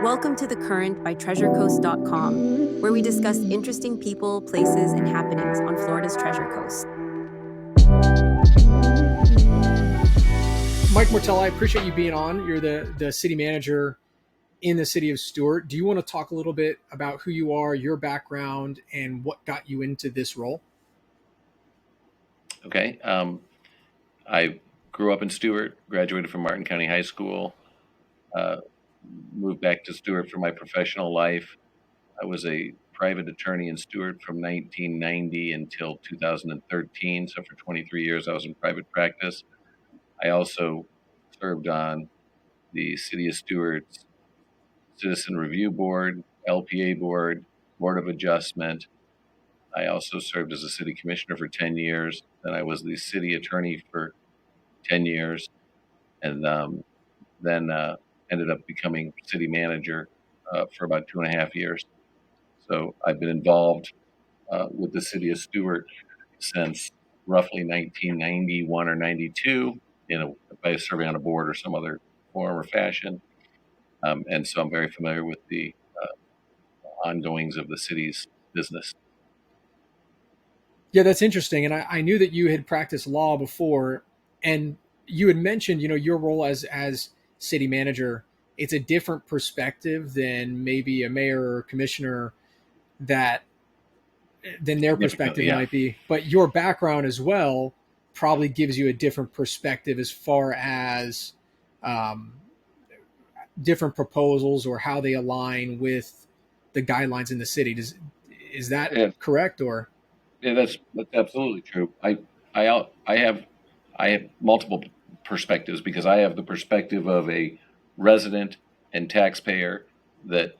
Welcome to The Current by TreasureCoast.com, where we discuss interesting people, places, and happenings on Florida's Treasure Coast. Mike Mortell, I appreciate you being on. You're the city manager in the City of Stuart. Do you want to talk a little bit about who you are, your background, and what got you into this role? Okay. I grew up in Stuart, graduated from Martin County High School, uh, moved back to Stuart for my professional life. I was a private attorney in Stuart from 1990 until 2013. So for 23 years, I was in private practice. I also served on the City of Stuart's Citizen Review Board, LPA Board, Board of Adjustment. I also served as a city commissioner for 10 years. Then I was the city attorney for 10 years. And then ended up becoming city manager for about 2.5 years. So I've been involved with the city of Stuart since roughly 1991 or 92, by serving on a board or some other form or fashion. And so I'm very familiar with the ongoings of the city's business. Yeah, that's interesting. And I knew that you had practiced law before, and you had mentioned, your role as city manager. It's a different perspective than maybe a mayor or commissioner that than their perspective Yeah. might be. But your background as well probably gives you a different perspective as far as um, different proposals or how they align with the guidelines in the city. Is that Yeah, correct? Or that's absolutely true. I have multiple perspectives because I have the perspective of a resident and taxpayer that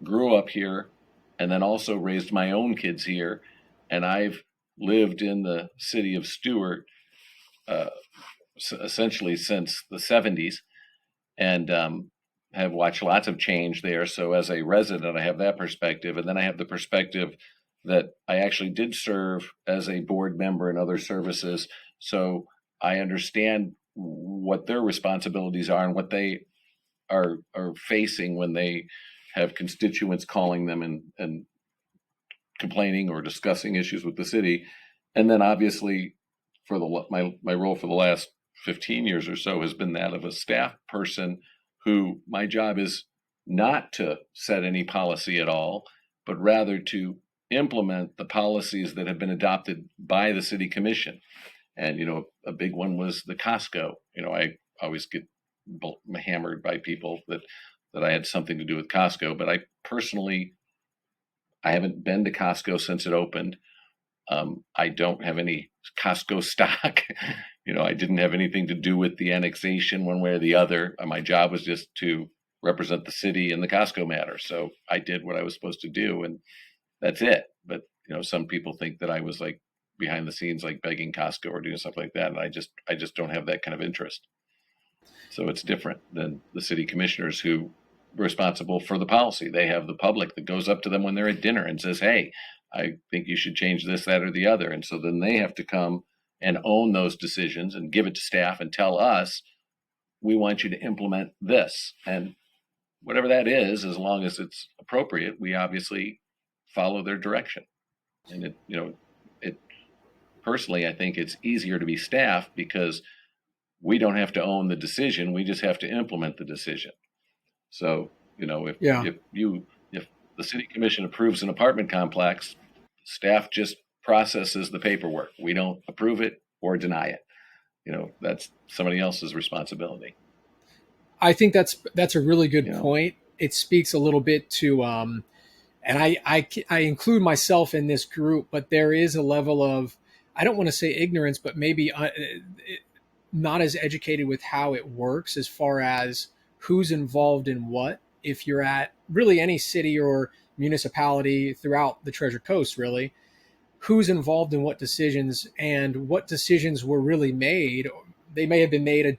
grew up here and then also raised my own kids here. And I've lived in the city of Stuart uh, essentially since the 70s and have watched lots of change there. So as a resident, I have that perspective. And then I have the perspective that I actually did serve as a board member and other services. So I understand what their responsibilities are and what they are facing when they have constituents calling them and complaining or discussing issues with the city. And then obviously for my role for the last 15 years or so has been that of a staff person who my job is not to set any policy at all, but rather to implement the policies that have been adopted by the city commission. And, a big one was the Costco. I always get hammered by people that I had something to do with Costco, but I haven't been to Costco since it opened. I don't have any Costco stock. I didn't have anything to do with the annexation one way or the other. My job was just to represent the city in the Costco matter. So I did what I was supposed to do, and that's it. But some people think that I was like behind the scenes, like begging Costco or doing stuff like that, and I just don't have that kind of interest. So it's different than the city commissioners who are responsible for the policy. They have the public that goes up to them when they're at dinner and says, "Hey, I think you should change this, that, or the other." And so then they have to come and own those decisions and give it to staff and tell us, "We want you to implement this." And whatever that is, as long as it's appropriate, we obviously follow their direction. And it personally, I think it's easier to be staff because we don't have to own the decision. We just have to implement the decision. So, yeah, if the city commission approves an apartment complex, staff just processes the paperwork. We don't approve it or deny it. That's somebody else's responsibility. I think that's a really good point. It speaks a little bit to, and I include myself in this group, but there is a level of, I don't want to say ignorance, but maybe not as educated with how it works as far as who's involved in what. If you're at really any city or municipality throughout the Treasure Coast, really, who's involved in what decisions and what decisions were really made. They may have been made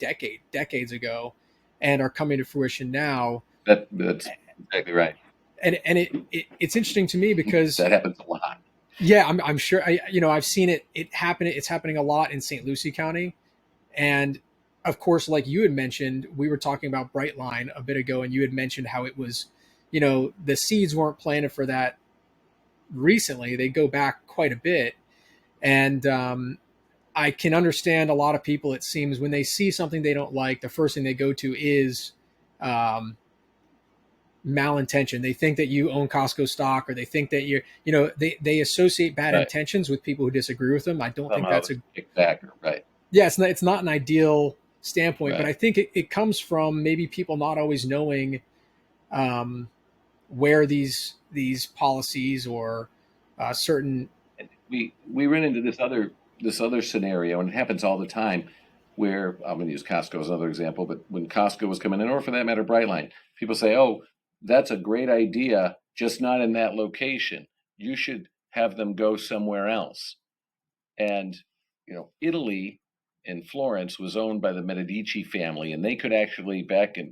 decades ago, and are coming to fruition now. That's exactly right. And it's interesting to me because that happens a lot. Yeah, I'm sure. I've seen it happen. It's happening a lot in St. Lucie County, and of course, like you had mentioned, we were talking about Brightline a bit ago, and you had mentioned how it was, the seeds weren't planted for that recently. They go back quite a bit. And I can understand a lot of people, it seems, when they see something they don't like, the first thing they go to is um, malintention. They think that you own Costco stock, or they think that they associate bad Right. intentions with people who disagree with them. I don't think Somehow that's it's a kickback, right? yeah, it's not an ideal standpoint, but Right. I think it comes from maybe people not always knowing um, where these policies or certain. And we run into this other scenario, and it happens all the time, where I'm going to use Costco as another example. But when Costco was coming in, or for that matter, Brightline, people say, "Oh, that's a great idea, just not in that location. You should have them go somewhere else." And Italy in Florence was owned by the Medici family, and they could actually, back in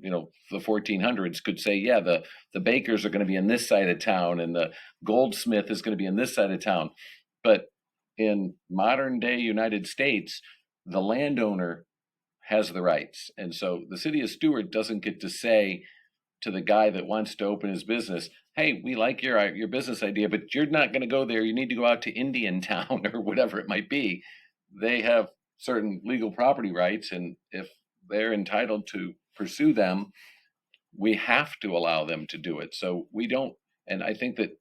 the 1400s, could say, yeah, the bakers are going to be in this side of town, and the goldsmith is going to be in this side of town. But in modern day United States, the landowner has the rights, and so the city of Stuart doesn't get to say to the guy that wants to open his business, "Hey, we like your business idea, but you're not going to go there. You need to go out to Indian Town," or whatever it might be. They have certain legal property rights, and if they're entitled to pursue them, we have to allow them to do it. So we don't, and I think that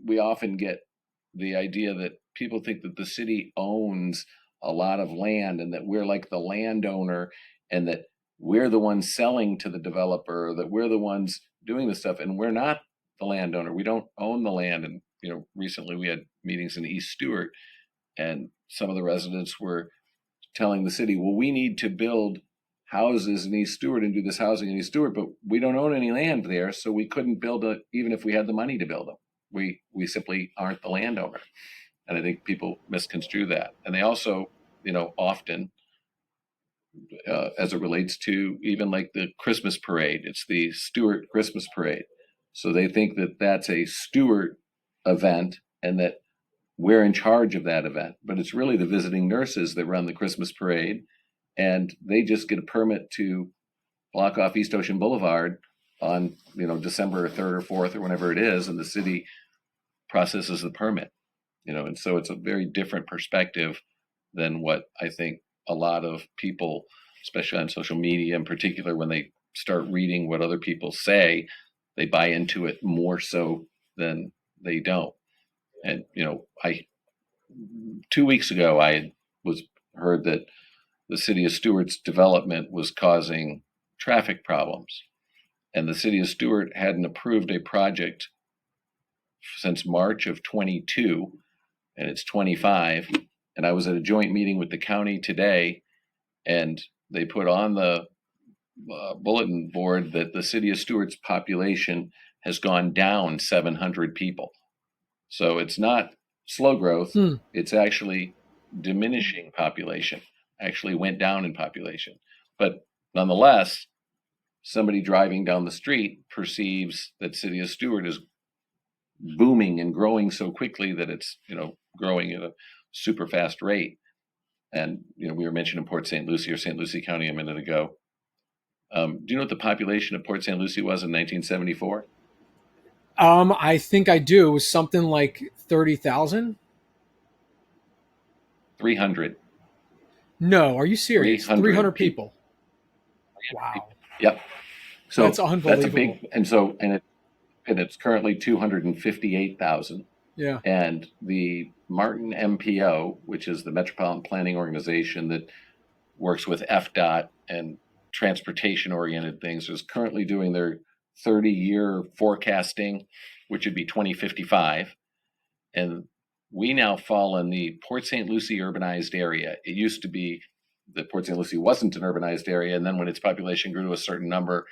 we often get the idea that people think that the city owns a lot of land, and that we're like the landowner, and that we're the ones selling to the developer, or that we're the ones doing the stuff, and we're not the landowner. We don't own the land. And recently we had meetings in East Stewart, and some of the residents were telling the city, well, we need to build houses in East Stewart and do this housing in East Stewart, but we don't own any land there, so we couldn't build it even if we had the money to build them. We simply aren't the landowner. And I think people misconstrue that. And they also, often, as it relates to even like the Christmas parade, it's the Stewart Christmas parade. So they think that that's a Stewart event, and that we're in charge of that event. But it's really the visiting nurses that run the Christmas parade, and they just get a permit to block off East Ocean Boulevard on December 3rd or 4th or whenever it is, and the city processes the permit. And so it's a very different perspective than what I think a lot of people, especially on social media in particular, when they start reading what other people say, they buy into it more so than they don't. And I 2 weeks ago I was heard that the city of Stewart's development was causing traffic problems, and the city of Stuart hadn't approved a project since March of 22, and it's 25. And I was at a joint meeting with the county today, and they put on the bulletin board that the city of Stewart's population has gone down 700 people. So it's not slow growth, it's actually diminishing population, actually went down in population. But nonetheless, somebody driving down the street perceives that city of Stuart is booming and growing so quickly that it's growing at a super fast rate. And we were mentioning Port St. Lucie or St. Lucie County a minute ago. Do you know what the population of Port St. Lucie was in 1974? I think I do. It was something like 30,000. 300. No, are you serious? 300 people. 300 people. Wow. Yep. So that's unbelievable. That's a big, and it's currently 258,000. Yeah. And the Martin MPO, which is the Metropolitan Planning Organization that works with FDOT and transportation-oriented things, is currently doing their 30-year forecasting, which would be 2055. And we now fall in the Port St. Lucie urbanized area. It used to be that Port St. Lucie wasn't an urbanized area, and then when its population grew to a certain number,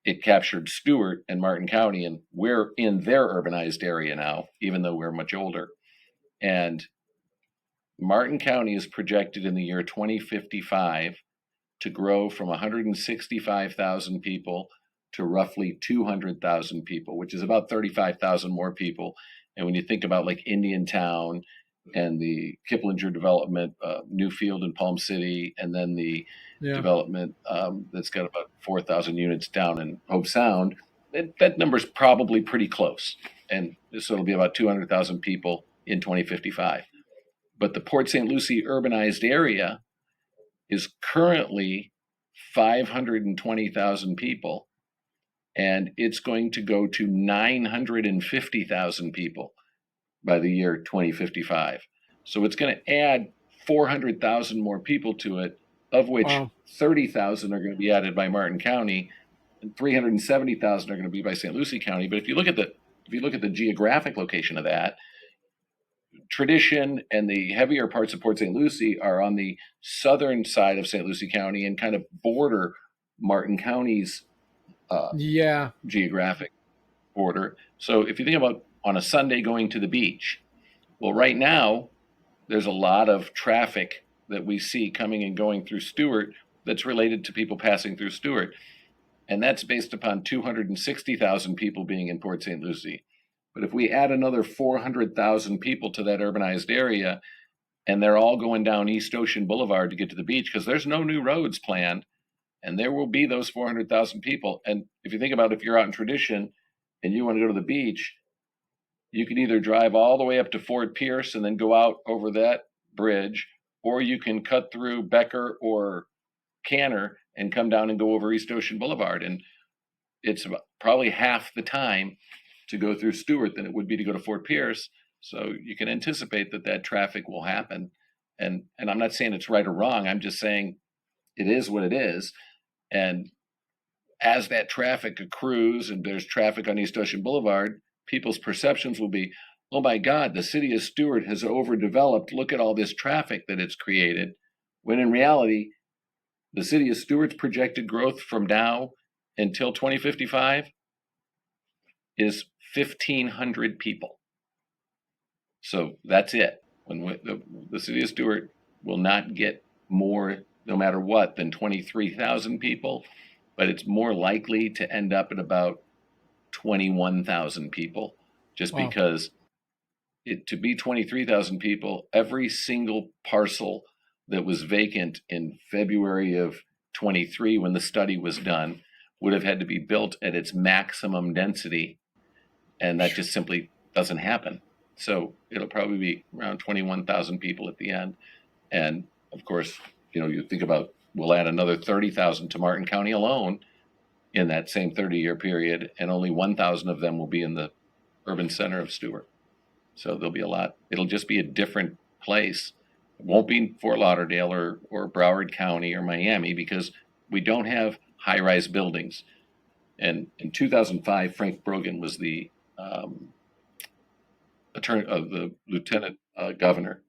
it captured Stewart and Martin County, and we're in their urbanized area now, even though we're much older. And Martin County is projected in the year 2055 to grow from 165,000 people to roughly 200,000 people, which is about 35,000 more people. And when you think about like Indian Town and the Kiplinger development, Newfield in Palm City, and then the development that's got about 4,000 units down in Hope Sound, that number's probably pretty close. And so it'll be about 200,000 people in 2055. But the Port St. Lucie urbanized area is currently 520,000 people, and it's going to go to 950,000 people by the year 2055. So it's going to add 400,000 more people to it, of which 30,000 are going to be added by Martin County, and 370,000 are going to be by St. Lucie County. But if you look at the geographic location of that, Tradition and the heavier parts of Port St. Lucie are on the southern side of St. Lucie County and kind of border Martin County's geographic border. So if you think about on a Sunday going to the beach, well, right now there's a lot of traffic that we see coming and going through Stuart that's related to people passing through Stuart. And that's based upon 260,000 people being in Port St. Lucie. But if we add another 400,000 people to that urbanized area, and they're all going down East Ocean Boulevard to get to the beach, because there's no new roads planned, and there will be those 400,000 people. And if you think about if you're out in Tradition and you want to go to the beach, you can either drive all the way up to Fort Pierce and then go out over that bridge, or you can cut through Becker or Canner and come down and go over East Ocean Boulevard. And it's probably half the time to go through Stuart than it would be to go to Fort Pierce. So you can anticipate that traffic will happen. And I'm not saying it's right or wrong. I'm just saying it is what it is. And as that traffic accrues and there's traffic on East Ocean Boulevard, people's perceptions will be, oh my God, the city of Stuart has overdeveloped. Look at all this traffic that it's created. When in reality, the city of Stuart's projected growth from now until 2055 is 1,500 people. So that's it. When the city of Stuart will not get more, no matter what, than 23,000 people, but it's more likely to end up at about 21,000 people, just because to be 23,000 people, every single parcel that was vacant in February of 23 when the study was done would have had to be built at its maximum density. And that just simply doesn't happen. So it'll probably be around 21,000 people at the end. And of course, you think about, we'll add another 30,000 to Martin County alone in that same 30-year period, and only 1,000 of them will be in the urban center of Stuart. So there'll be a lot. It'll just be a different place. It won't be Fort Lauderdale or Broward County or Miami, because we don't have high-rise buildings. And in 2005, Frank Brogan was the the lieutenant governor,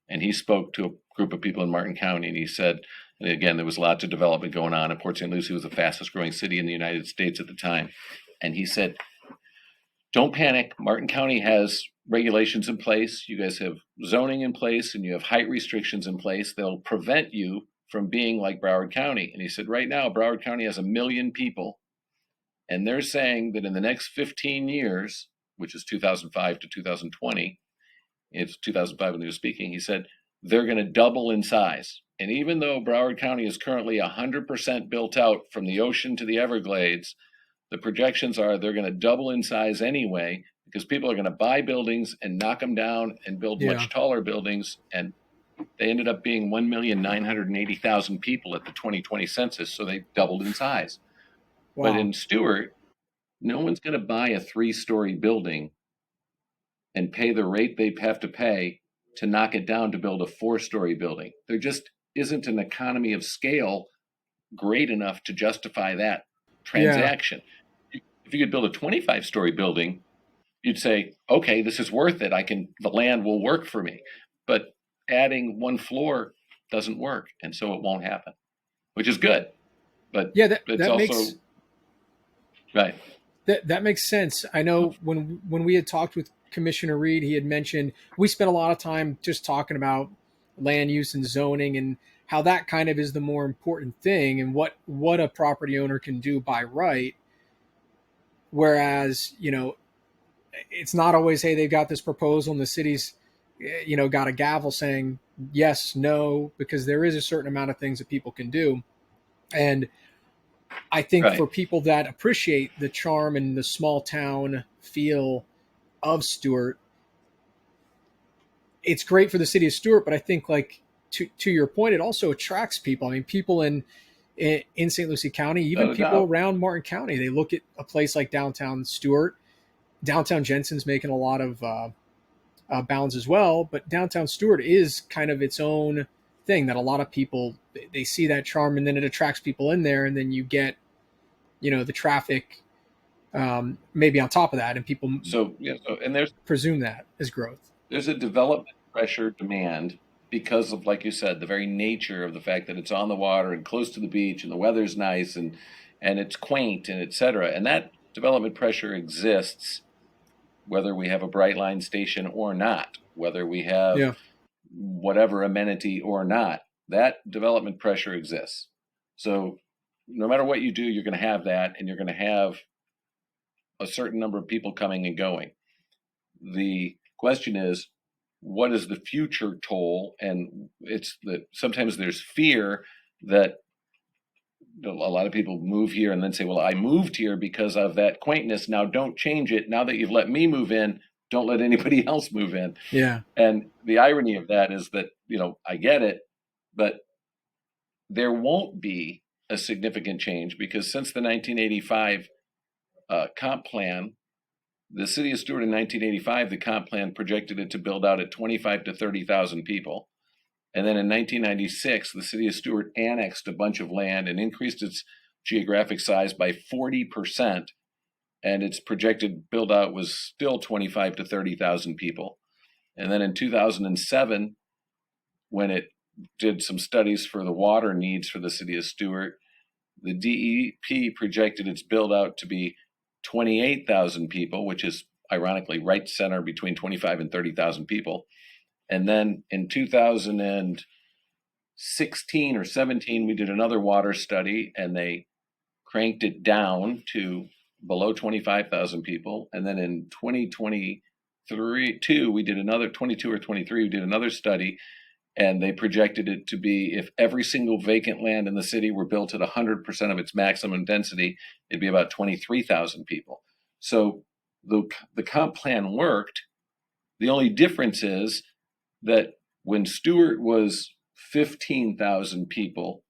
and he spoke to a group of people in Martin County, and he said, and again, there was lots of development going on, and Port St. Lucie was the fastest growing city in the United States at the time. And he said, don't panic. Martin County has regulations in place. You guys have zoning in place, and you have height restrictions in place. They'll prevent you from being like Broward County. And he said, right now, Broward County has 1 million people. And they're saying that in the next 15 years, which is 2005 to 2020, it's 2005 when he was speaking, he said, they're going to double in size. And even though Broward County is currently 100% built out from the ocean to the Everglades, the projections are they're going to double in size anyway, because people are going to buy buildings and knock them down and build much taller buildings. And they ended up being 1,980,000 people at the 2020 census, so they doubled in size. Wow. But in Stuart, no one's going to buy a 3-story building and pay the rate they have to pay to knock it down to build a 4-story building. There just isn't an economy of scale great enough to justify that transaction. Yeah. If you could build a 25-story building, you'd say, okay, this is worth it. The land will work for me. But adding 1 floor doesn't work, and so it won't happen, which is good. But that also makes right. That makes sense. I know when we had talked with Commissioner Reed, he had mentioned we spent a lot of time just talking about land use and zoning and how that kind of is the more important thing and what a property owner can do by right. Whereas, it's not always, hey, they've got this proposal and the city's got a gavel saying yes, no, because there is a certain amount of things that people can do. And I think for Right. people that appreciate the charm and the small town feel of Stuart, it's great for the city of Stuart. But I think, like, to your point, it also attracts people. I mean, people in St. Lucie County, even Without a people doubt. around Martin County, they look at a place like downtown Stuart. Downtown Jensen's making a lot of bounds as well, but downtown Stuart is kind of its own thing that a lot of people, they see that charm, and then it attracts people in there, and then you get the traffic maybe on top of that, and people So yeah. So and presume that as growth. there's a development pressure demand because of, like you said, the very nature of the fact that it's on the water and close to the beach and the weather's nice and it's quaint and et cetera. And that development pressure exists whether we have a Brightline station or not, whether we have Yeah. whatever amenity or not. That development pressure exists. So no matter what you do, you're going to have that, and you're going to have a certain number of people coming and going. The question is, what is the future toll? And it's that sometimes there's fear that a lot of people move here and then say, well, I moved here because of that quaintness. Now don't change it. Now that you've let me move in, don't let anybody else move in. Yeah. And the irony of that is that, I get it, but there won't be a significant change because since the 1985 comp plan, the city of Stuart in 1985, the comp plan projected it to build out at 25 to 30,000 people. And then in 1996, the city of Stuart annexed a bunch of land and increased its geographic size by 40%. And its projected build out was still 25 to 30,000 people. And then in 2007, when it did some studies for the water needs for the city of Stuart, the DEP projected its build out to be 28,000 people, which is ironically right center between 25 and 30,000 people. And then in 2016 or 17, we did another water study and they cranked it down to below 25,000 people. And then in 2022, we did another 22 or 23, we did another study and they projected it to be, if every single vacant land in the city were built at 100% of its maximum density, it'd be about 23,000 people. So the comp plan worked. The only difference is that when Stuart was 15,000 people,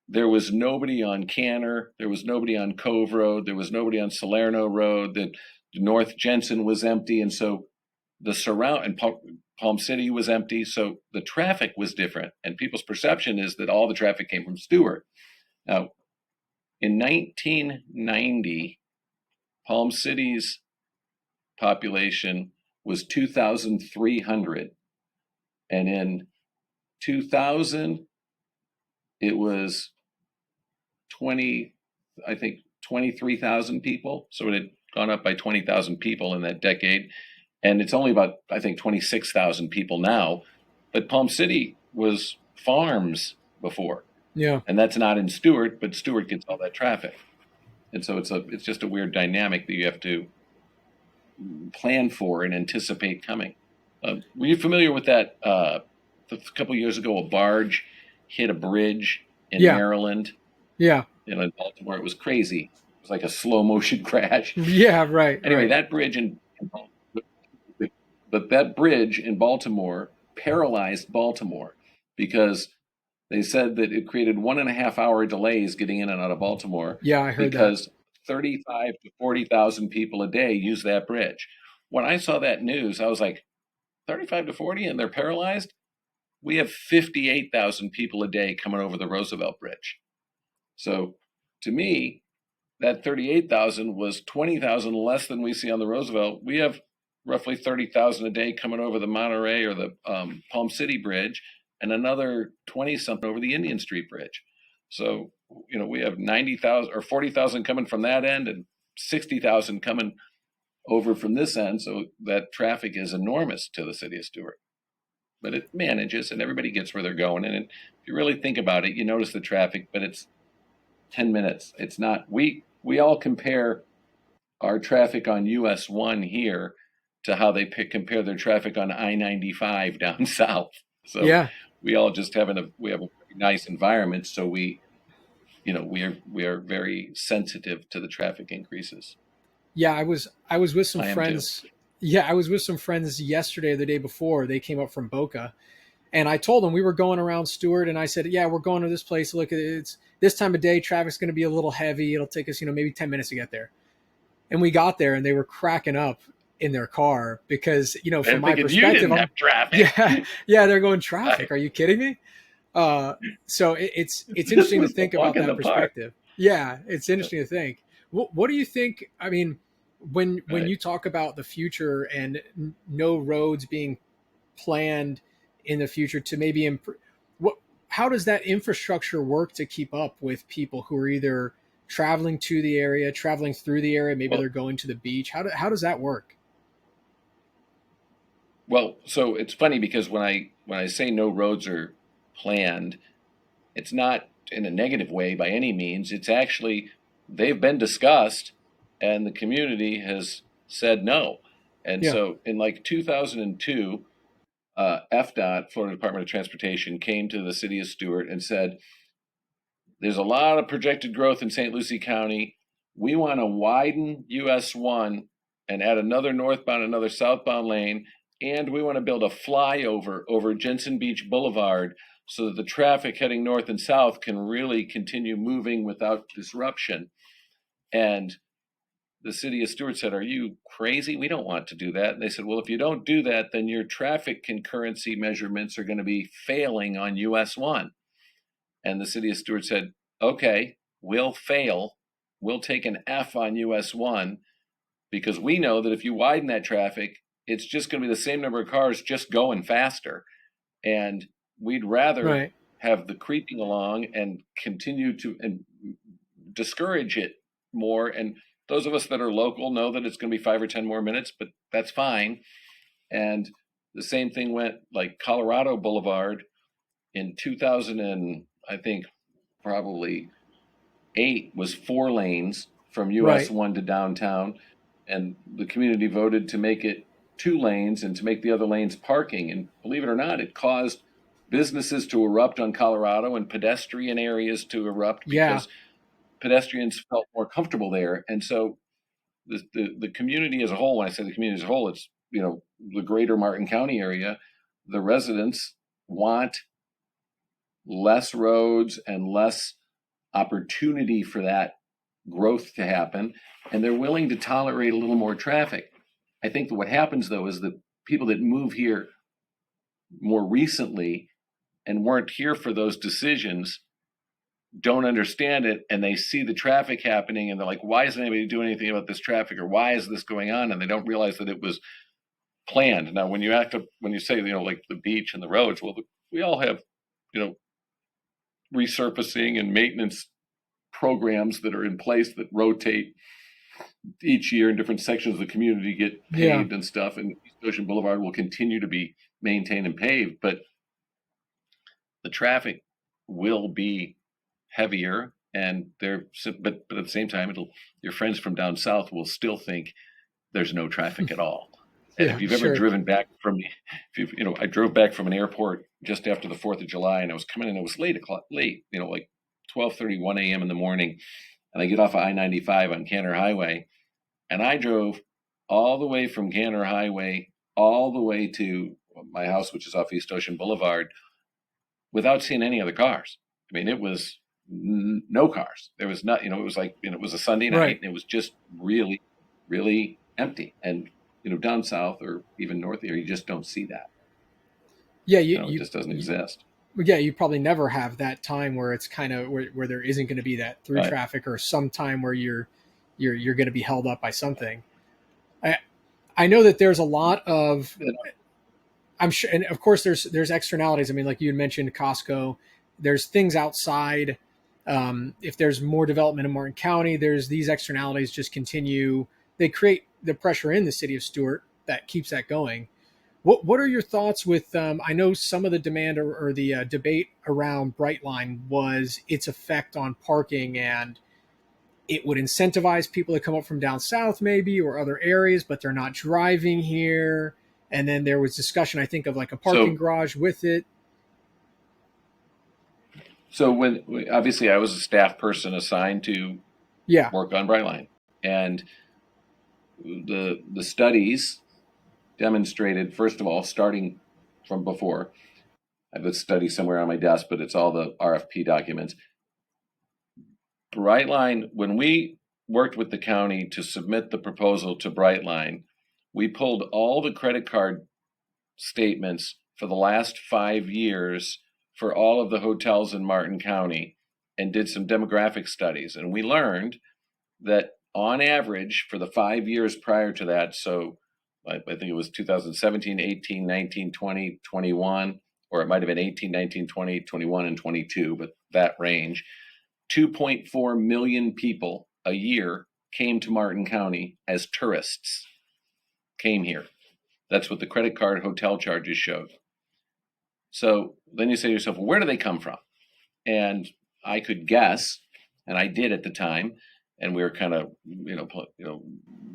there was nobody on Canner, there was nobody on Cove Road, there was nobody on Salerno Road, that North Jensen was empty, and so the surround and Palm City was empty, so the traffic was different, and people's perception is that all the traffic came from Stuart. Now, in 1990, Palm City's population was 2,300, and in 2000, it was 23,000 people. So it had gone up by 20,000 people in that decade. And it's only about, I think, 26,000 people now. But Palm City was farms before. Yeah. And that's not in Stuart, but Stuart gets all that traffic. And so it's just a weird dynamic that you have to plan for and anticipate coming. Were you familiar with that? A couple of years ago, a barge hit a bridge in Maryland. Yeah. In Baltimore, it was crazy. It was like a slow motion crash. Yeah, right. Anyway, right. that bridge that bridge in Baltimore paralyzed Baltimore because they said that it created 1.5 hour delays getting in and out of Baltimore. Yeah, I heard because 35 to 40,000 people a day use that bridge. When I saw that news, I was like, 35 to 40 and they're paralyzed? We have 58,000 people a day coming over the Roosevelt Bridge. So to me, that 38,000 was 20,000 less than we see on the Roosevelt. We have roughly 30,000 a day coming over the Monterey or the Palm City Bridge, and another 20 something over the Indian Street Bridge. So, we have 90,000 or 40,000 coming from that end and 60,000 coming over from this end. So that traffic is enormous to the city of Stuart. But it manages and everybody gets where they're going. And if you really think about it, you notice the traffic, but it's 10 minutes. It's not, we all compare our traffic on US 1 here to how they compare their traffic on I-95 down south. So Yeah. we all just have a very nice environment. So we are very sensitive to the traffic increases. Yeah, I was with some I am too. friends. Yeah, I was with some friends yesterday or the day before. They came up from Boca, and I told them we were going around Stuart, and I said, "Yeah, we're going to this place. Look, it's this time of day. Traffic's going to be a little heavy. It'll take us, maybe 10 minutes to get there." And we got there, and they were cracking up in their car because, from They're my thinking you perspective, didn't have I'm, traffic. yeah, yeah, they're going I, traffic. Are you kidding me? So it's this interesting to was a think walk about in that the park. perspective. Yeah, it's interesting to think. What do you think? I mean, when Right. you talk about the future and no roads being planned in the future to maybe improve, what? How does that infrastructure work to keep up with people who are either traveling to the area, traveling through the area, maybe Well, they're going to the beach? How does that work? so it's funny because when I say no roads are planned, it's not in a negative way by any means. It's actually they've been discussed, and the community has said no. And Yeah, so in like 2002, FDOT, Florida Department of Transportation, came to the city of Stuart and said, there's a lot of projected growth in St. Lucie County. We want to widen US 1 and add another northbound, another southbound lane. And we want to build a flyover over Jensen Beach Boulevard so that the traffic heading north and south can really continue moving without disruption. And the city of Stuart said, are you crazy? We don't want to do that. And they said, well, if you don't do that, then your traffic concurrency measurements are going to be failing on US 1. And the city of Stuart said, okay, we'll fail. We'll take an F on US 1 because we know that if you widen that traffic, it's just going to be the same number of cars just going faster. And we'd rather right. have the creeping along and continue to and discourage it more. And those of us that are local know that it's going to be 5 or 10 more minutes, but that's fine. And the same thing went like Colorado Boulevard in 2000 and I think probably 8 was 4 lanes from US Right. 1 to downtown, and the community voted to make it 2 lanes and to make the other lanes parking. And believe it or not, it caused businesses to erupt on Colorado and pedestrian areas to erupt Yeah. because pedestrians felt more comfortable there. And so the community as a whole, when I say the community as a whole, it's the greater Martin County area, the residents want less roads and less opportunity for that growth to happen, and they're willing to tolerate a little more traffic. I think that what happens though is that people that move here more recently and weren't here for those decisions don't understand it, and they see the traffic happening and they're like, why isn't anybody doing anything about this traffic, or why is this going on? And they don't realize that it was planned. Now when you say like the beach and the roads, well, we all have you know resurfacing and maintenance programs that are in place that rotate each year, in different sections of the community get Yeah. paved and stuff, and East Ocean Boulevard will continue to be maintained and paved, but the traffic will be heavier, and but at the same time, your friends from down south will still think there's no traffic at all. And if Yeah. you've ever Sure. driven back from, I drove back from an airport just after the 4th of July, and I was coming in, it was late, like 12:31 a.m. in the morning, and I get off of I-95 on Canner Highway, and I drove all the way from Canner Highway all the way to my house, which is off East Ocean Boulevard, without seeing any other cars. I mean, it was no cars. There was not, it was like, it was a Sunday night, Right. and it was just really, really empty. And, down south or even north here, you just don't see that. Yeah. It just doesn't exist. Yeah, you probably never have that time where it's kind of where there isn't going to be that through Right. traffic, or some time where you're going to be held up by something. I I know that there's a lot of, I'm sure, and of course there's externalities. I mean, like you had mentioned Costco, there's things outside. If there's more development in Martin County, there's these externalities just continue. They create the pressure in the city of Stuart that keeps that going. What are your thoughts with? I know some of the demand or the debate around Brightline was its effect on parking, and it would incentivize people to come up from down south maybe or other areas, but they're not driving here. And then there was discussion, I think, of like a parking garage with it. So when obviously I was a staff person assigned to work on Brightline, and the studies demonstrated, first of all, starting from before, I have a study somewhere on my desk, but it's all the RFP documents. Brightline, when we worked with the county to submit the proposal to Brightline, we pulled all the credit card statements for the last 5 years for all of the hotels in Martin County and did some demographic studies. And we learned that on average for the 5 years prior to that, so I think it was 2017, 18, 19, 20, 21, or it might have been 18, 19, 20, 21, and 22, but that range, 2.4 million people a year came to Martin County as tourists, came here. That's what the credit card hotel charges showed. So then you say to yourself, well, where do they come from? And I could guess, and I did at the time, and we were kind of,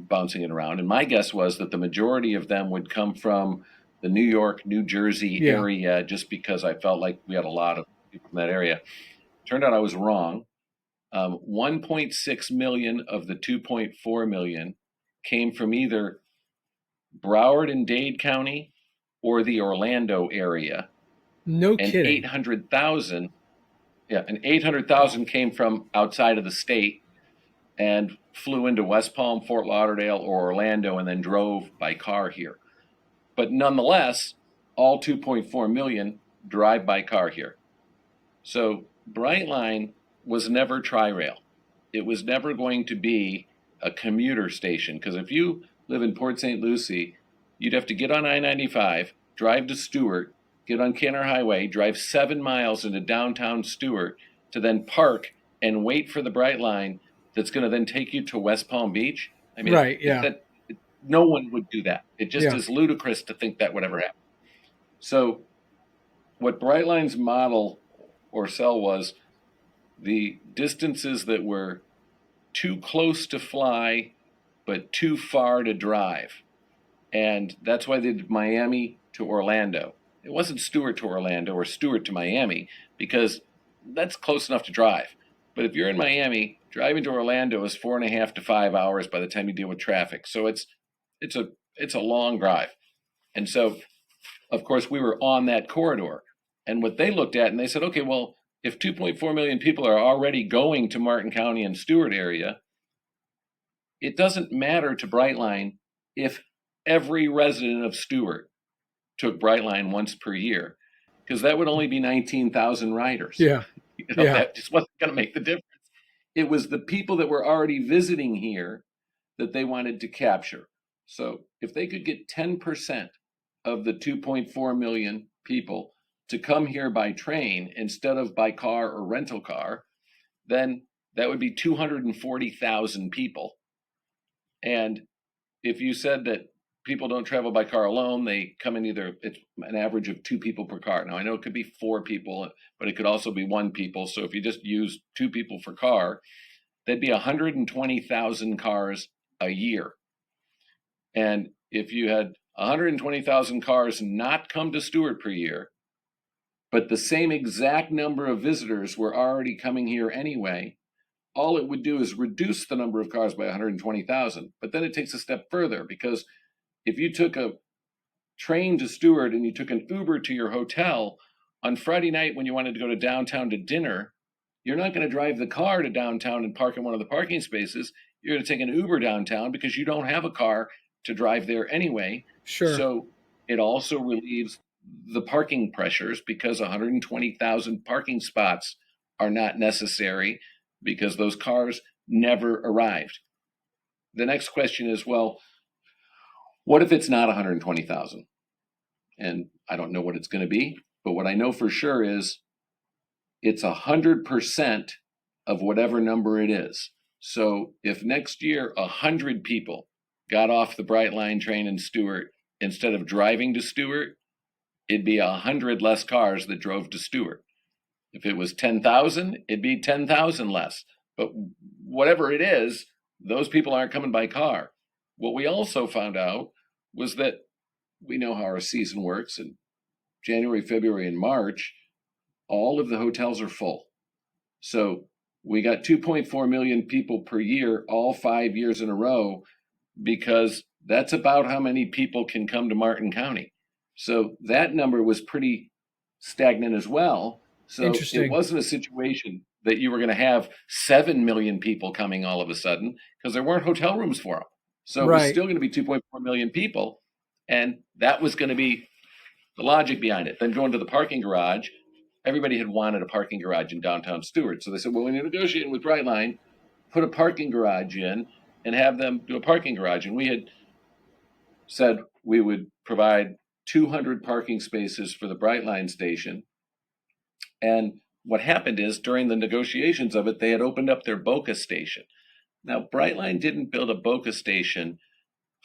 bouncing it around. And my guess was that the majority of them would come from the New York, New Jersey area, just because I felt like we had a lot of people from that area. Turned out I was wrong. 1.6 million of the 2.4 million came from either Broward and Dade County or the Orlando area. No and kidding. 800,000 came from outside of the state and flew into West Palm, Fort Lauderdale, or Orlando, and then drove by car here. But nonetheless, all 2.4 million drive by car here. So Brightline was never Tri-Rail. It was never going to be a commuter station, because if you live in Port St. Lucie, you'd have to get on I-95, drive to Stuart, get on Canner Highway, drive 7 miles into downtown Stuart to then park and wait for the Brightline that's going to then take you to West Palm Beach. I mean, no one would do that. It just is ludicrous to think that would ever happen. So what Brightline's model or sell was the distances that were too close to fly but too far to drive. And that's why they did Miami to Orlando. It wasn't Stuart to Orlando or Stuart to Miami, because that's close enough to drive. But if you're in Miami, driving to Orlando is 4.5 to 5 hours by the time you deal with traffic. So it's a long drive. And so, of course, we were on that corridor. And what they looked at, and they said, okay, well, if 2.4 million people are already going to Martin County and Stuart area, it doesn't matter to Brightline if every resident of Stuart took Brightline once per year, because that would only be 19,000 riders. That just wasn't going to make the difference. It was the people that were already visiting here that they wanted to capture. So if they could get 10% of the 2.4 million people to come here by train instead of by car or rental car, then that would be 240,000 people. And if you said that people don't travel by car alone, they come in it's an average of 2 people per car. Now, I know it could be 4 people, but it could also be 1 people. So if you just use 2 people for car, that'd be 120,000 cars a year. And if you had 120,000 cars not come to Stuart per year, but the same exact number of visitors were already coming here anyway, all it would do is reduce the number of cars by 120,000. But then it takes a step further, because if you took a train to Stuart and you took an Uber to your hotel on Friday night when you wanted to go to downtown to dinner, you're not going to drive the car to downtown and park in one of the parking spaces. You're going to take an Uber downtown because you don't have a car to drive there anyway. Sure. So it also relieves the parking pressures, because 120,000 parking spots are not necessary because those cars never arrived. The next question is, well, what if it's not 120,000? And I don't know what it's going to be, but what I know for sure is it's 100% of whatever number it is. So if next year 100 people got off the Brightline train in Stuart instead of driving to Stuart, it'd be 100 less cars that drove to Stuart. If it was 10,000, it'd be 10,000 less. But whatever it is, those people aren't coming by car. What we also found out was that we know how our season works. In January, February, and March, all of the hotels are full. So we got 2.4 million people per year, all 5 years in a row, because that's about how many people can come to Martin County. So that number was pretty stagnant as well. So it Interesting. wasn't a situation that you were going to have 7 million people coming all of a sudden, because there weren't hotel rooms for them. So it was Right. still going to be 2.4 million people. And that was going to be the logic behind it. Then going to the parking garage, everybody had wanted a parking garage in downtown Stuart. So they said, well, when you're negotiating with Brightline, put a parking garage in and have them do a parking garage. And we had said we would provide 200 parking spaces for the Brightline station. And what happened is, during the negotiations of it, they had opened up their Boca station. Now, Brightline didn't build a Boca station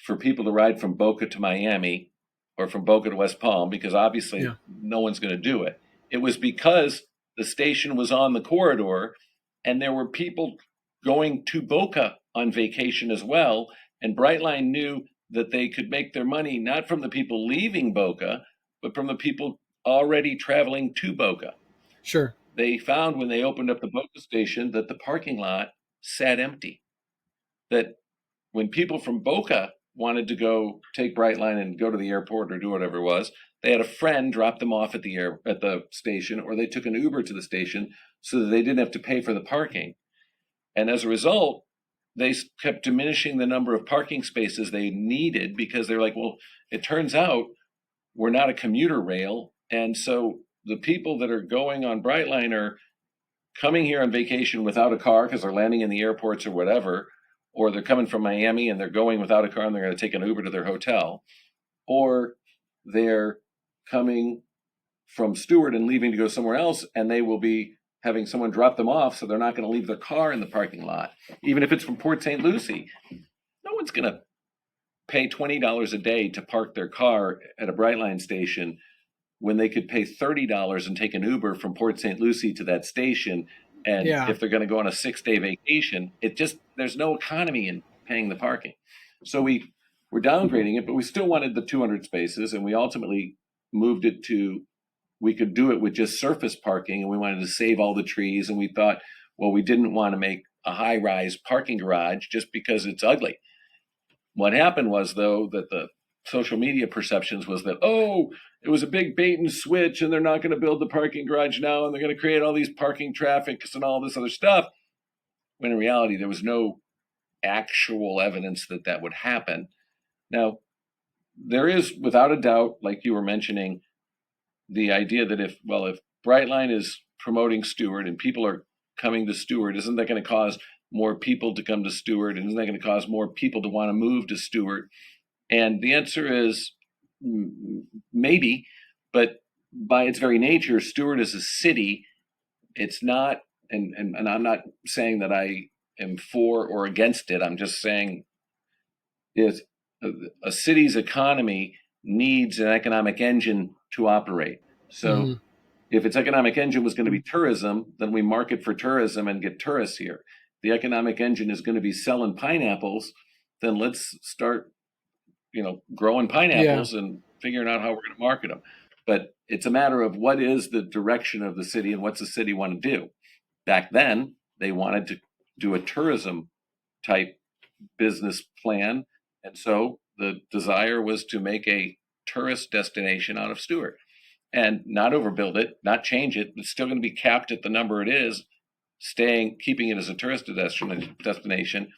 for people to ride from Boca to Miami or from Boca to West Palm, because obviously no one's going to do it. It was because the station was on the corridor and there were people going to Boca on vacation as well. And Brightline knew that they could make their money not from the people leaving Boca, but from the people already traveling to Boca. Sure. They found when they opened up the Boca station that the parking lot sat empty. That when people from Boca wanted to go take Brightline and go to the airport or do whatever it was, they had a friend drop them off at the station, or they took an Uber to the station so that they didn't have to pay for the parking. And as a result, they kept diminishing the number of parking spaces they needed, because they're like, well, it turns out we're not a commuter rail. And so the people that are going on Brightline are coming here on vacation without a car because they're landing in the airports or whatever, or they're coming from Miami and they're going without a car and they're going to take an Uber to their hotel, or they're coming from Stuart and leaving to go somewhere else, and they will be having someone drop them off, so they're not going to leave their car in the parking lot. Even if it's from Port St. Lucie, no one's going to pay $20 a day to park their car at a Brightline station when they could pay $30 and take an Uber from Port St. Lucie to that station. And if they're going to go on a 6-day vacation, there's no economy in paying the parking. So we're downgrading it, but we still wanted the 200 spaces, and we ultimately moved it to, we could do it with just surface parking, and we wanted to save all the trees. And we thought, well, we didn't want to make a high-rise parking garage just because it's ugly. What happened was, though, that the social media perceptions was that, oh, it was a big bait and switch and they're not going to build the parking garage now and they're going to create all these parking traffics and all this other stuff, when in reality there was no actual evidence that that would happen. Now, there is, without a doubt, like you were mentioning, the idea that if Brightline is promoting Stuart and people are coming to Stuart, isn't that going to cause more people to come to Stuart, and isn't that going to cause more people to want to move to Stuart? And the answer is maybe, but by its very nature, Stuart is a city. It's not, and I'm not saying that I am for or against it. I'm just saying is a city's economy needs an economic engine to operate. So if its economic engine was going to be tourism, then we market for tourism and get tourists here. The economic engine is going to be selling pineapples, then let's start growing pineapples and figuring out how we're going to market them. But it's a matter of what is the direction of the city and what's the city want to do. Back then, they wanted to do a tourism type business plan. And so the desire was to make a tourist destination out of Stuart and not overbuild it, not change it. It's still going to be capped at the number it is, keeping it as a tourist destination.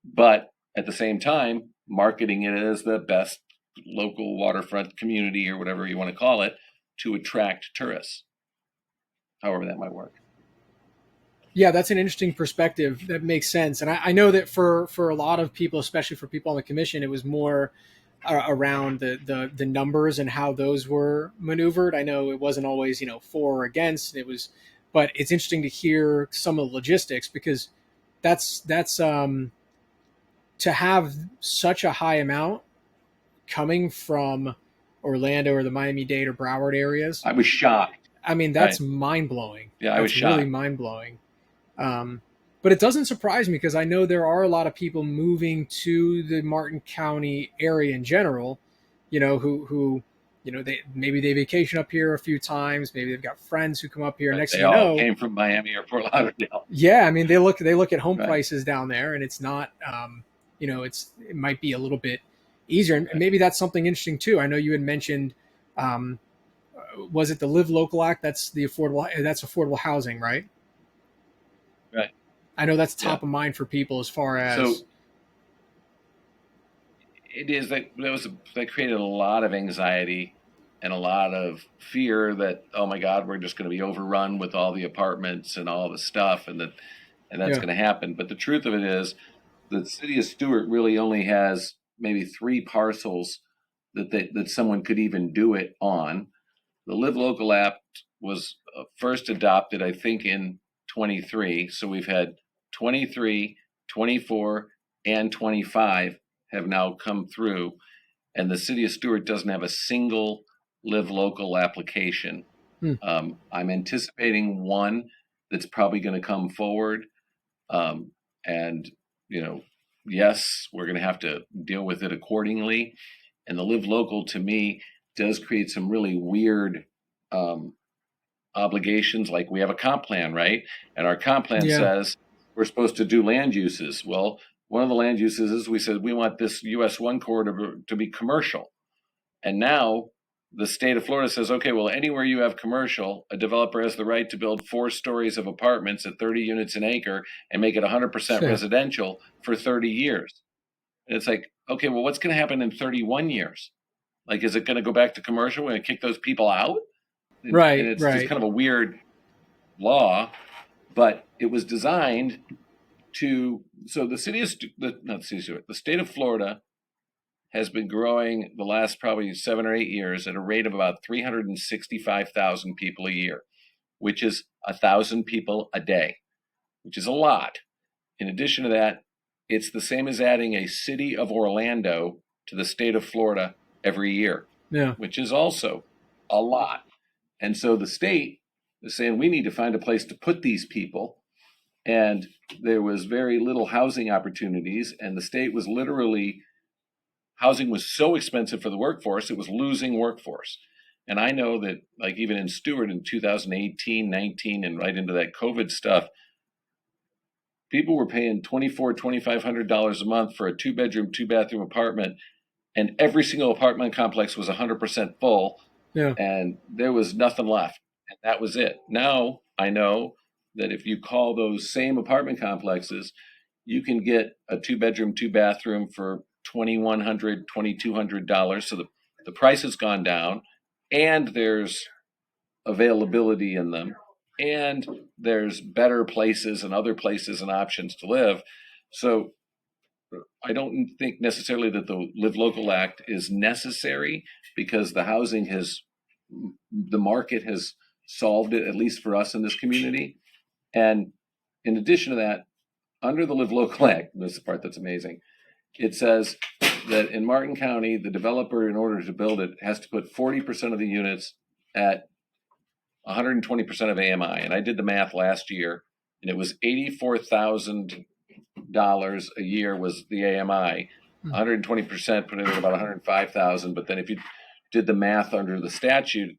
But at the same time, marketing it as the best local waterfront community, or whatever you want to call it, to attract tourists, however that might work. Yeah, that's an interesting perspective. That makes sense. And I know that for a lot of people, especially for people on the commission, it was more around the numbers and how those were maneuvered. I know it wasn't always, for or against. But it's interesting to hear some of the logistics, because that's to have such a high amount coming from Orlando or the Miami-Dade or Broward areas. I was shocked. I mean, that's mind blowing. Yeah, I was shocked. Really mind blowing. But it doesn't surprise me because I know there are a lot of people moving to the Martin County area in general, who they maybe they vacation up here a few times, maybe they've got friends who come up here. Right. Next They thing you all know, came from Miami or Fort Lauderdale. yeah, I mean they look at home Right. prices down there, and it's not, it might be a little bit easier, and Right. maybe that's something interesting too. I know you had mentioned, um, was it the Live Local Act? That's affordable housing, right? Right. I know that's top Yeah. of mind for people as far as. So it is that created a lot of anxiety and a lot of fear that, oh my God, we're just going to be overrun with all the apartments and all the stuff, and that's Yeah. going to happen. But the truth of it is, the city of Stuart really only has maybe 3 parcels that someone could even do it on. The Live Local app was first adopted, I think, in 23. So we've had 23, 24, and 25 have now come through. And the city of Stuart doesn't have a single Live Local application. I'm anticipating one that's probably going to come forward. And, yes, we're going to have to deal with it accordingly. And the Live Local, to me, does create some really weird obligations. Like, we have a comp plan, right? And our comp plan says we're supposed to do land uses. Well, one of the land uses is we said we want this US 1 corridor to be commercial. And now the state of Florida says, okay, well, anywhere you have commercial, a developer has the right to build 4 stories of apartments at 30 units an acre and make it 100% residential for 30 years. And it's like, okay, well, what's going to happen in 31 years? Like, is it going to go back to commercial? We're going to kick those people out? Right. And it's just kind of a weird law, but it was designed to, so the state of Florida has been growing the last probably 7 or 8 years at a rate of about 365,000 people a year, which is 1,000 people a day, which is a lot. In addition to that, it's the same as adding a city of Orlando to the state of Florida every year, which is also a lot. And so the state is saying we need to find a place to put these people. And there was very little housing opportunities, and the state was literally, housing was so expensive for the workforce, it was losing workforce. And I know that, like, even in Stuart in 2018, 19, and right into that COVID stuff, people were paying $2,500 a month for a 2-bedroom, 2-bathroom apartment, and every single apartment complex was 100% full, and there was nothing left, and that was it. Now I know that if you call those same apartment complexes, you can get a 2-bedroom, 2-bathroom for $2,100, $2,200. So the price has gone down, and there's availability in them, and there's better places and other places and options to live. So I don't think necessarily that the Live Local Act is necessary, because the market has solved it, at least for us in this community. And in addition to that, under the Live Local Act, this is the part that's amazing, it says that in Martin County, the developer, in order to build it, has to put 40% of the units at 120% of AMI. And I did the math last year, and it was $84,000 a year was the AMI. 120% put it at about 105,000. But then if you did the math under the statute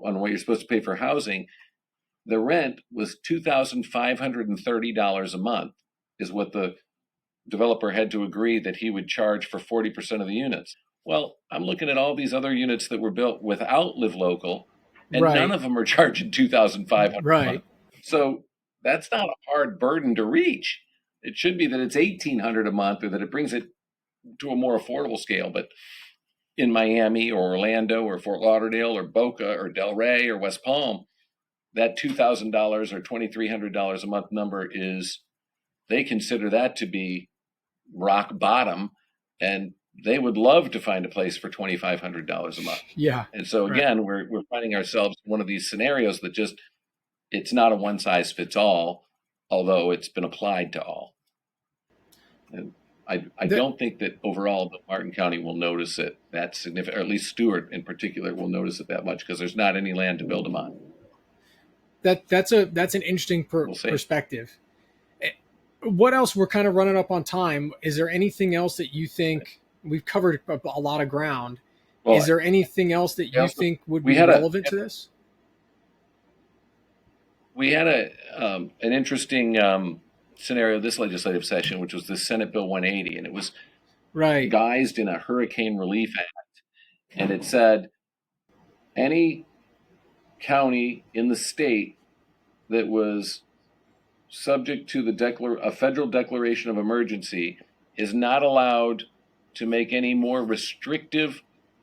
on what you're supposed to pay for housing, the rent was $2,530 a month, is what the developer had to agree that he would charge for 40% of the units. Well, I'm looking at all these other units that were built without Live Local, and none of them are charging $2,500 a month. So that's not a hard burden to reach. It should be that it's $1,800 a month, or that it brings it to a more affordable scale. But in Miami or Orlando or Fort Lauderdale or Boca or Delray or West Palm, that $2,000 or $2,300 a month number they consider that to be rock bottom, and they would love to find a place for $2,500 a month. Yeah. And so again, we're finding ourselves in one of these scenarios that it's not a one size fits all, although it's been applied to all. And I don't think that overall the Martin County will notice it that significant, or at least Stuart in particular will notice it that much, because there's not any land to build them on. That's an interesting perspective. what else? We're kind of running up on time. Is there anything else that you think we've covered a lot of ground? Well, Is there anything else that you think would be relevant to this? We had an interesting scenario this legislative session, which was the Senate Bill 180, and it was right guised in a Hurricane Relief Act, and it said any county in the state that was subject to a federal declaration of emergency is not allowed to make any more restrictive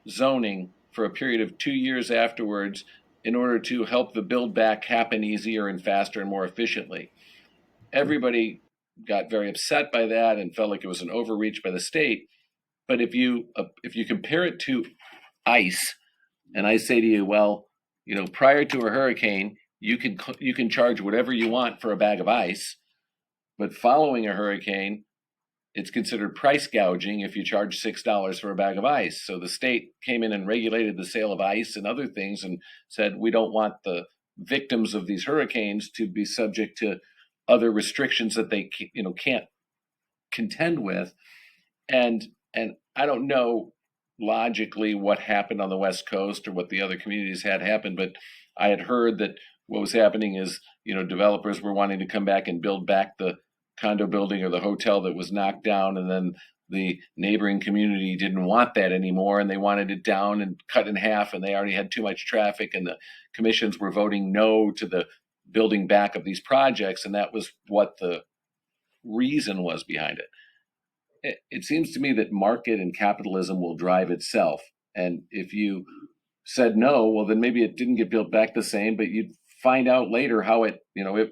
zoning for a period of 2 years afterwards in order to help the build back happen easier and faster and more efficiently. Everybody got very upset by that and felt like it was an overreach by the state. But if you compare it to ice, and I say to you, well, prior to a hurricane, you can charge whatever you want for a bag of ice, but following a hurricane, it's considered price gouging if you charge $6 for a bag of ice. So the state came in and regulated the sale of ice and other things and said, we don't want the victims of these hurricanes to be subject to other restrictions that they can't contend with. And I don't know logically what happened on the West Coast or what the other communities had happened, but I had heard that what was happening is, developers were wanting to come back and build back the condo building or the hotel that was knocked down, and then the neighboring community didn't want that anymore, and they wanted it down and cut in half, and they already had too much traffic, and the commissions were voting no to the building back of these projects, and that was what the reason was behind it. It seems to me that market and capitalism will drive itself. And if you said no, well, then maybe it didn't get built back the same, but you'd find out later how the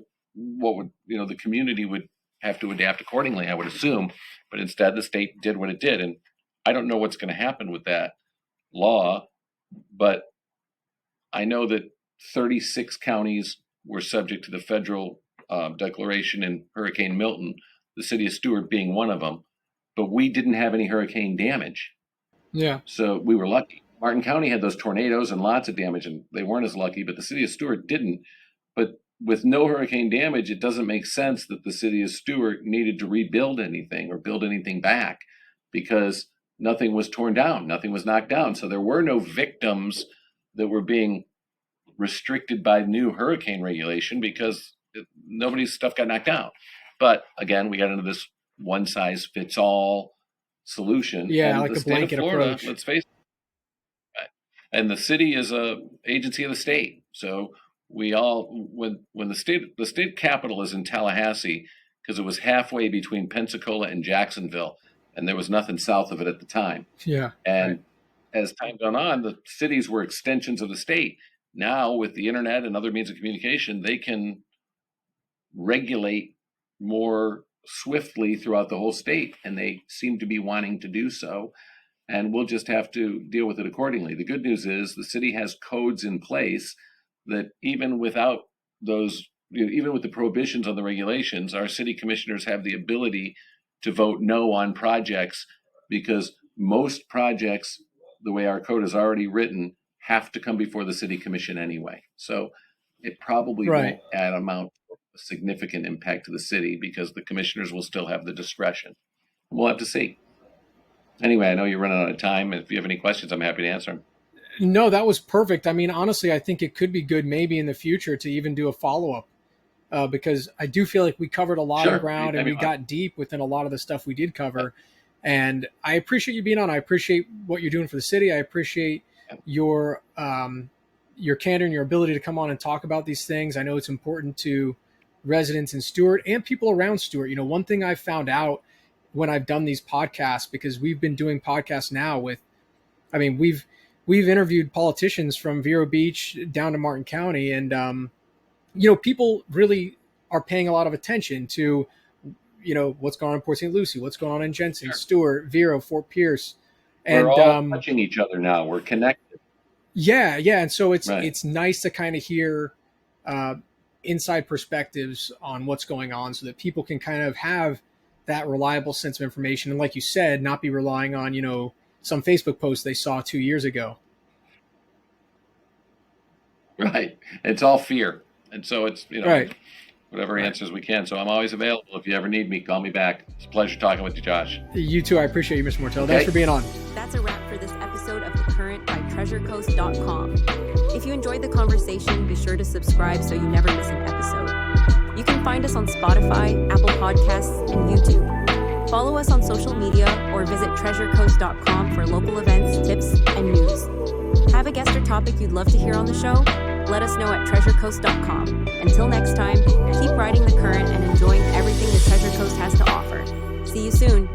community would have to adapt accordingly, I would assume. But instead, the state did what it did. And I don't know what's going to happen with that law, but I know that 36 counties were subject to the federal declaration in Hurricane Milton, the city of Stuart being one of them. But we didn't have any hurricane damage. Yeah. So we were lucky. Martin County had those tornadoes and lots of damage, and they weren't as lucky, but the city of Stuart didn't. But with no hurricane damage, it doesn't make sense that the city of Stuart needed to rebuild anything or build anything back because nothing was torn down, nothing was knocked down. So there were no victims that were being restricted by new hurricane regulation because nobody's stuff got knocked down. But again, we got into this one size fits all solution. Yeah, and like the a blanket state of Florida, approach. let's face it, and the city is a agency of the state. So we all, when the state capital is in Tallahassee, because it was halfway between Pensacola and Jacksonville, and there was nothing south of it at the time. Yeah. And as time gone on, the cities were extensions of the state. Now, with the internet and other means of communication, they can regulate more swiftly throughout the whole state, and they seem to be wanting to do so. And we'll just have to deal with it accordingly. The good news is the city has codes in place that even without those, even with the prohibitions on the regulations, our city commissioners have the ability to vote no on projects because most projects, the way our code is already written, have to come before the city commission anyway. So it probably won't amount to a significant impact to the city because the commissioners will still have the discretion. We'll have to see. Anyway, I know you're running out of time. If you have any questions, I'm happy to answer them. No, that was perfect. I mean, honestly, I think it could be good maybe in the future to even do a follow-up because I do feel like we covered a lot of ground and we got deep within a lot of the stuff we did cover. And I appreciate you being on. I appreciate what you're doing for the city. I appreciate your candor and your ability to come on and talk about these things. I know it's important to residents in Stuart and people around Stuart. One thing I've found out when I've done these podcasts, because we've been doing podcasts now we've interviewed politicians from Vero Beach down to Martin County, and people really are paying a lot of attention to what's going on in Port St. Lucie, what's going on in Jensen, Stuart, Vero, Fort Pierce, and we're all touching each other now. We're connected. Yeah, and so it's nice to kind of hear inside perspectives on what's going on, so that people can kind of have that reliable sense of information, and like you said, not be relying on some Facebook post they saw 2 years ago. Right. It's all fear. And so it's, right. whatever Right. answers we can. So I'm always available. If you ever need me, call me back. It's a pleasure talking with you, Josh. You too. I appreciate you, Mr. Mortell. Okay. Thanks for being on. That's a wrap for this episode of The Current by TreasureCoast.com. If you enjoyed the conversation, be sure to subscribe so you never miss an episode. You can find us on Spotify, Apple Podcasts, and YouTube. Follow us on social media or visit TreasureCoast.com for local events, tips, and news. Have a guest or topic you'd love to hear on the show? Let us know at TreasureCoast.com. Until next time, keep riding the current and enjoying everything the Treasure Coast has to offer. See you soon.